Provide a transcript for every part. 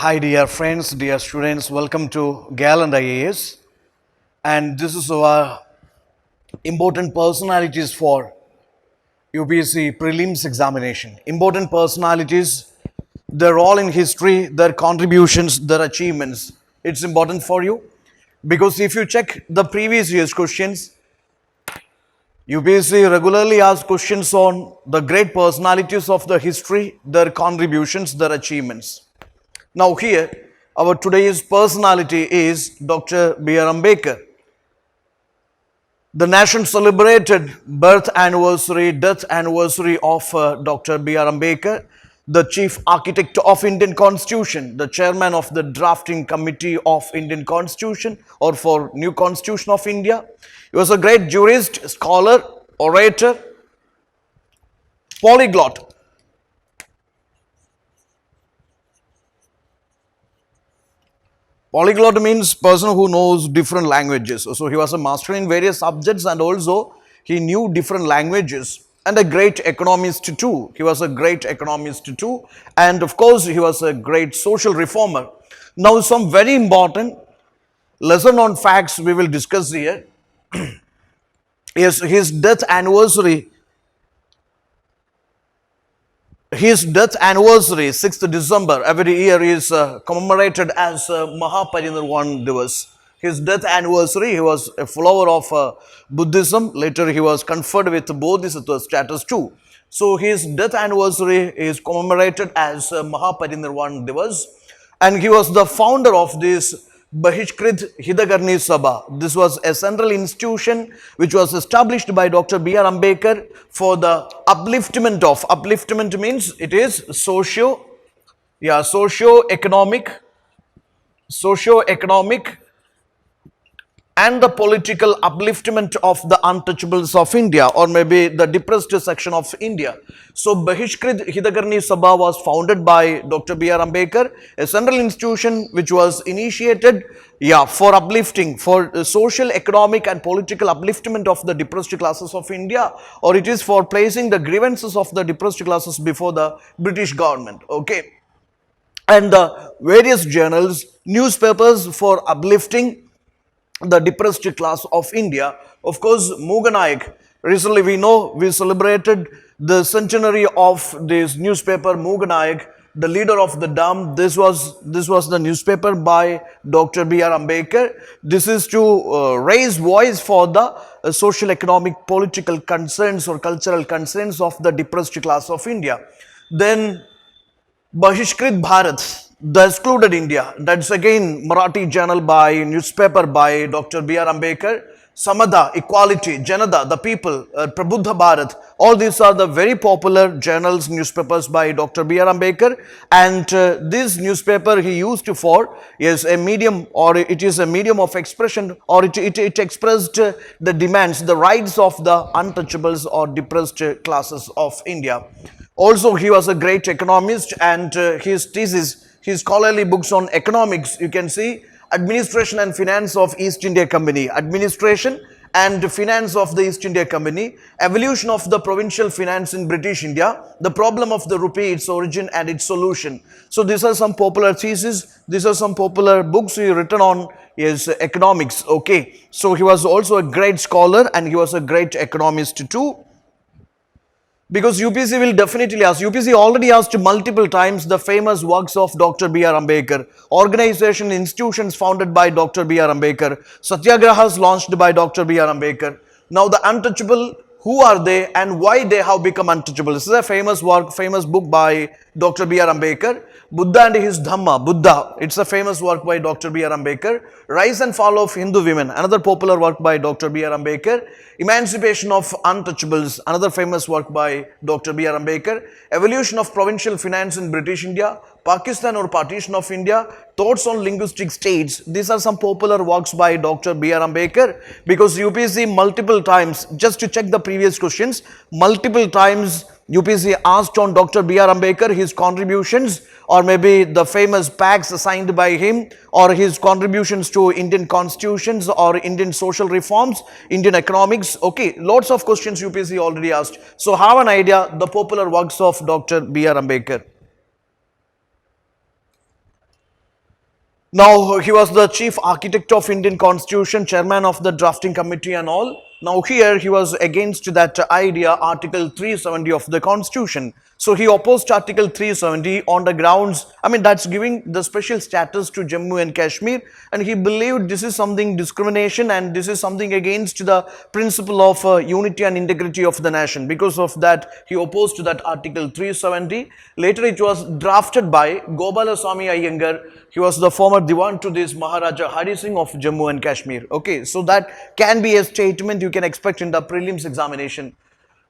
Hi dear friends, dear students, welcome to Gallant IAS, and this is our important personalities for UPSC Prelims examination. Important personalities, their role in history, their contributions, their achievements. It's important for you because if you check the previous year's questions, UPSC regularly asks questions on the great personalities of the history, their contributions, their achievements. Now here, our today's personality is Dr. B. R. Ambedkar. The nation celebrated birth anniversary, death anniversary of Dr. B. R. Ambedkar, the chief architect of Indian Constitution, the chairman of the drafting committee of Indian Constitution or for new Constitution of India. He was a great jurist, scholar, orator, polyglot. Polyglot means person who knows different languages. So he was a master in various subjects and also he knew different languages and a great economist too. He was a great economist too, and of course he was a great social reformer. Now some very important lesser known facts we will discuss here. Yes, his death anniversary, 6th December, every year is commemorated as Mahaparinirvan Divas. His death anniversary, he was a follower of Buddhism. Later, he was conferred with Bodhisattva status too. So, his death anniversary is commemorated as Mahaparinirvan Divas. And he was the founder of this Bahishkrit Hidakarni Sabha. This was a central institution which was established by Dr. B. R. Ambedkar for the upliftment means it is socio-economic and the political upliftment of the untouchables of India or maybe the depressed section of India. So Bahishkrit Hidakarni Sabha was founded by Dr. B. R. Ambedkar, a central institution which was initiated for uplifting, for social, economic and political upliftment of the depressed classes of India, or it is for placing the grievances of the depressed classes before the British government. Okay. And the various journals, newspapers for uplifting the depressed class of India. Of course, Mughanayak. Recently, we celebrated the centenary of this newspaper, Mughanayak, the leader of the dumb. This was the newspaper by Dr. B. R. Ambedkar. This is to raise voice for the social, economic, political concerns or cultural concerns of the depressed class of India. Then Bahishkrit Bharat, the excluded India, that's again Marathi journal by newspaper by Dr. B. R. Ambedkar. Samada, equality, Janada, the people, Prabuddha Bharat, all these are the very popular journals, newspapers by Dr. B. R. Ambedkar, and this newspaper he used for is a medium, or it is a medium of expression, or it expressed the demands, the rights of the untouchables or depressed classes of India. Also, he was a great economist, and his thesis, his scholarly books on economics, you can see Administration and Finance of East India Company, Administration and Finance of the East India Company, Evolution of the Provincial Finance in British India, The Problem of the Rupee, Its Origin and Its Solution. So these are some popular theses, these are some popular books he written on his economics. Okay, so he was also a great scholar and he was a great economist too. Because UPSC will definitely ask, UPSC already asked multiple times the famous works of Dr. B. R. Ambedkar, organization, institutions founded by Dr. B. R. Ambedkar, Satyagrahas launched by Dr. B. R. Ambedkar. Now the untouchable, who are they and why they have become untouchable? This is a famous work, famous book by Dr. B. R. Ambedkar. Buddha and his Dhamma, Buddha, it's a famous work by Dr. B. R. Ambedkar. Rise and Fall of Hindu Women, another popular work by Dr. B. R. Ambedkar. Emancipation of Untouchables, another famous work by Dr. B. R. Ambedkar. Evolution of Provincial Finance in British India. Pakistan or Partition of India. Thoughts on Linguistic States. These are some popular works by Dr. B. R. Ambedkar, because UPSC multiple times, just to check the previous questions, multiple times UPSC asked on Dr. B. R. Ambedkar his contributions, or maybe the famous packs assigned by him, or his contributions to Indian constitutions or Indian social reforms, Indian economics. Okay, lots of questions UPSC already asked. So have an idea the popular works of Dr. B. R. Ambedkar. Now, he was the chief architect of Indian Constitution, chairman of the drafting committee and all. Now, here he was against that idea, Article 370 of the Constitution. So, he opposed Article 370 on the grounds, I mean, that's giving the special status to Jammu and Kashmir. And he believed this is something discrimination and this is something against the principle of unity and integrity of the nation. Because of that, he opposed to that Article 370. Later, it was drafted by Gopalaswamy Iyengar. He was the former Diwan to this Maharaja Hari Singh of Jammu and Kashmir. Okay, so that can be a statement you can expect in the prelims examination.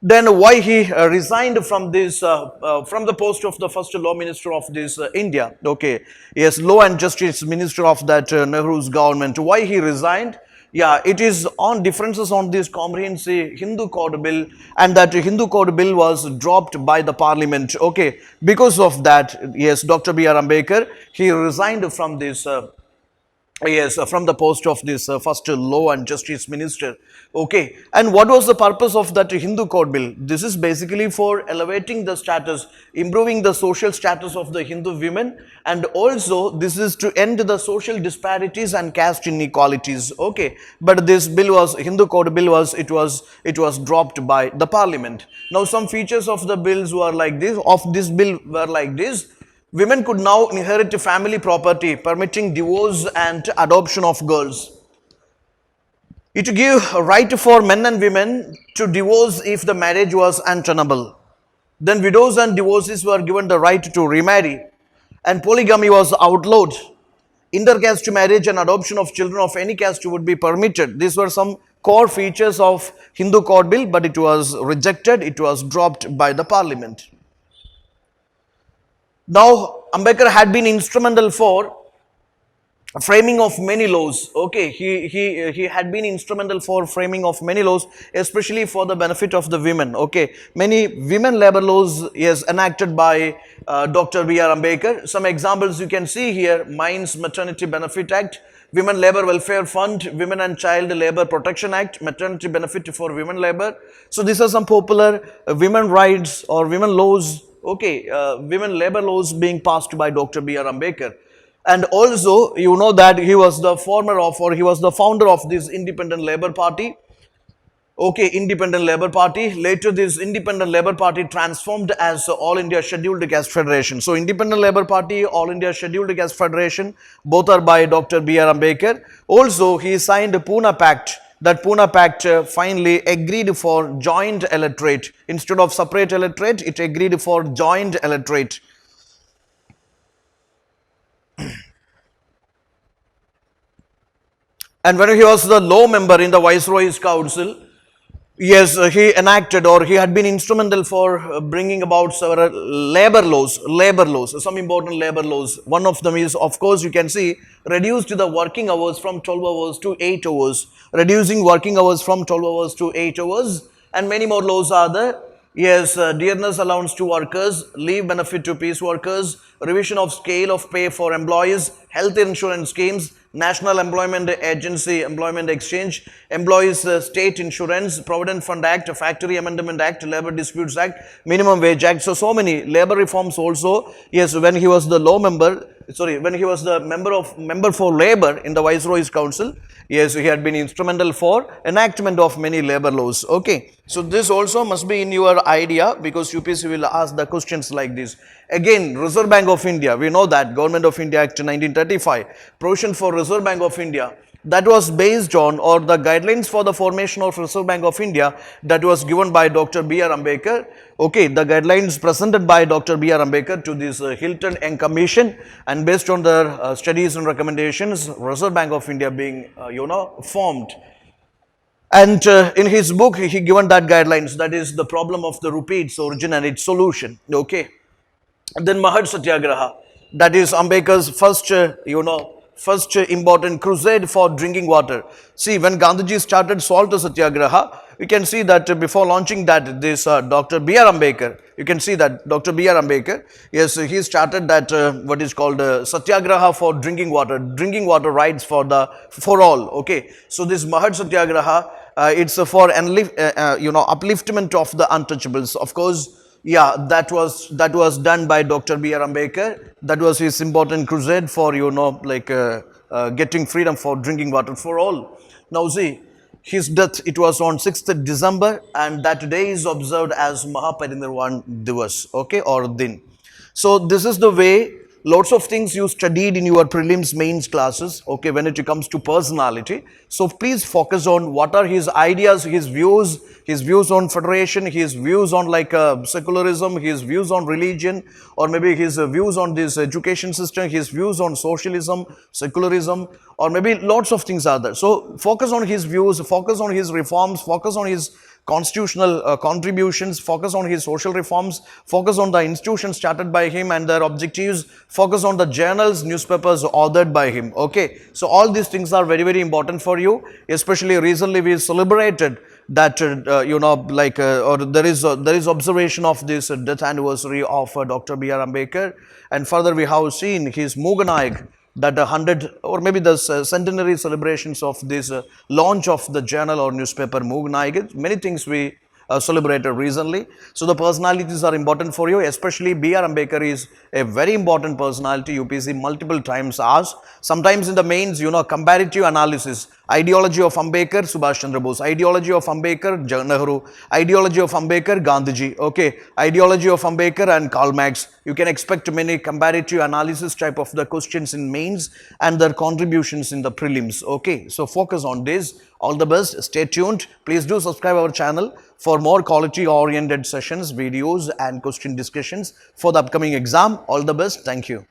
Then why he resigned from this, from the post of the first law minister of this India. Okay, yes, law and justice minister of that Nehru's government. Why he resigned? Yeah, it is on differences on this comprehensive Hindu Code Bill, and that Hindu Code Bill was dropped by the parliament. Okay, because of that, yes, Dr. B.R. Ambedkar, he resigned from this yes, from the post of this first law and justice minister. Okay, and what was the purpose of that Hindu Code Bill? This is basically for elevating the status, improving the social status of the Hindu women, and also this is to end the social disparities and caste inequalities. Okay, but this bill was, Hindu Code Bill was, it was dropped by the parliament. Now, some features of the bills were like this, of this bill were like this. Women could now inherit family property, permitting divorce and adoption of girls. It gave a right for men and women to divorce if the marriage was untenable. Then widows and divorcees were given the right to remarry, and polygamy was outlawed. Intercaste marriage and adoption of children of any caste would be permitted. These were some core features of Hindu Code Bill, but it was rejected, it was dropped by the parliament. Now, Ambedkar had been instrumental for framing of many laws. Okay, he had been instrumental for framing of many laws, especially for the benefit of the women. Okay, many women labor laws, yes, enacted by Dr. B.R. Ambedkar. Some examples you can see here: Mines Maternity Benefit Act, Women Labor Welfare Fund, Women and Child Labor Protection Act, Maternity Benefit for Women Labor. So these are some popular women rights or women laws. Okay, women labor laws being passed by Dr. B.R. Ambedkar. And also, you know that he was the former of, or he was the founder of this Independent Labour Party. Okay, Independent Labour Party. Later, this Independent Labour Party transformed as All India Scheduled Caste Federation. So, Independent Labour Party, All India Scheduled Caste Federation, both are by Dr. B.R. Ambedkar. Also, he signed the Pune Pact. That Pune Pact finally agreed for joint electorate. Instead of separate electorate, it agreed for joint electorate. And when he was the law member in the Viceroy's Council, yes, he enacted, or he had been instrumental for bringing about several labor laws, some important labor laws. One of them is, of course, you can see, reduced the working hours from 12 hours to 8 hours, reducing working hours from 12 hours to 8 hours, and many more laws are there. Yes, dearness allowance to workers, leave benefit to peace workers, revision of scale of pay for employees, health insurance schemes, National Employment Agency Employment Exchange, Employees State Insurance, Provident Fund Act, Factory Amendment Act, Labor Disputes Act, Minimum Wage Act. So many labor reforms also. Yes, when he was the law member, when he was the member for labor in the Viceroy's Council, yes, he had been instrumental for enactment of many labor laws. Okay, so this also must be in your idea, because UPSC will ask the questions like this. Again, Reserve Bank of India, we know that Government of India Act 1935, provision for Reserve Bank of India, that was based on, or the guidelines for the formation of Reserve Bank of India, that was given by Dr. B.R. Ambedkar. Okay, the guidelines presented by Dr. B.R. Ambedkar to this Hilton Young Commission, and based on their studies and recommendations, Reserve Bank of India being, formed. And in his book, he given that guidelines, that is the problem of the rupee, its origin and its solution. Okay. And then Mahad Satyagraha, that is Ambedkar's first important crusade for drinking water. See, when Gandhiji started Salt Satyagraha, we can see that before launching that, this Dr. B.R. Ambedkar, you can see that Dr. B.R. Ambedkar, yes, he started that what is called Satyagraha for drinking water rights for all. Okay, so this Mahad Satyagraha, it's for upliftment of the untouchables. Of course, Yeah, that was done by Dr. B.R. Ambedkar. That was his important crusade for getting freedom for drinking water for all. Now see, his death, it was on 6th December, and that day is observed as Mahaparinirvan Divas, okay, or Din. So this is the way lots of things you studied in your prelims mains classes, okay, when it comes to personality. So please focus on what are his ideas, his views on federation, his views on secularism, his views on religion, or maybe his views on this education system, his views on socialism, secularism, or maybe lots of things are there. So focus on his views, focus on his reforms, focus on his constitutional contributions, focus on his social reforms, focus on the institutions started by him and their objectives, focus on the journals, newspapers authored by him. Okay, so all these things are very, very important for you. Especially recently we celebrated that or there is observation of this death anniversary of Dr. B.R. Ambedkar, and further we have seen his Muganayag, that 100 or maybe the centenary celebrations of this launch of the journal or newspaper Muganayag. Many things we celebrated recently. So the personalities are important for you, especially B.R. Ambedkar is a very important personality. UPSC multiple times asked. Sometimes in the mains, comparative analysis. Ideology of Ambedkar, Subhash Chandra Bose. Ideology of Ambedkar, Nehru. Ideology of Ambedkar, Gandhiji. Okay. Ideology of Ambedkar and Karl Marx. You can expect many comparative analysis type of the questions in mains and their contributions in the prelims. Okay. So focus on this. All the best. Stay tuned. Please do subscribe our channel for more quality oriented sessions, videos and question discussions for the upcoming exam. All the best. Thank you.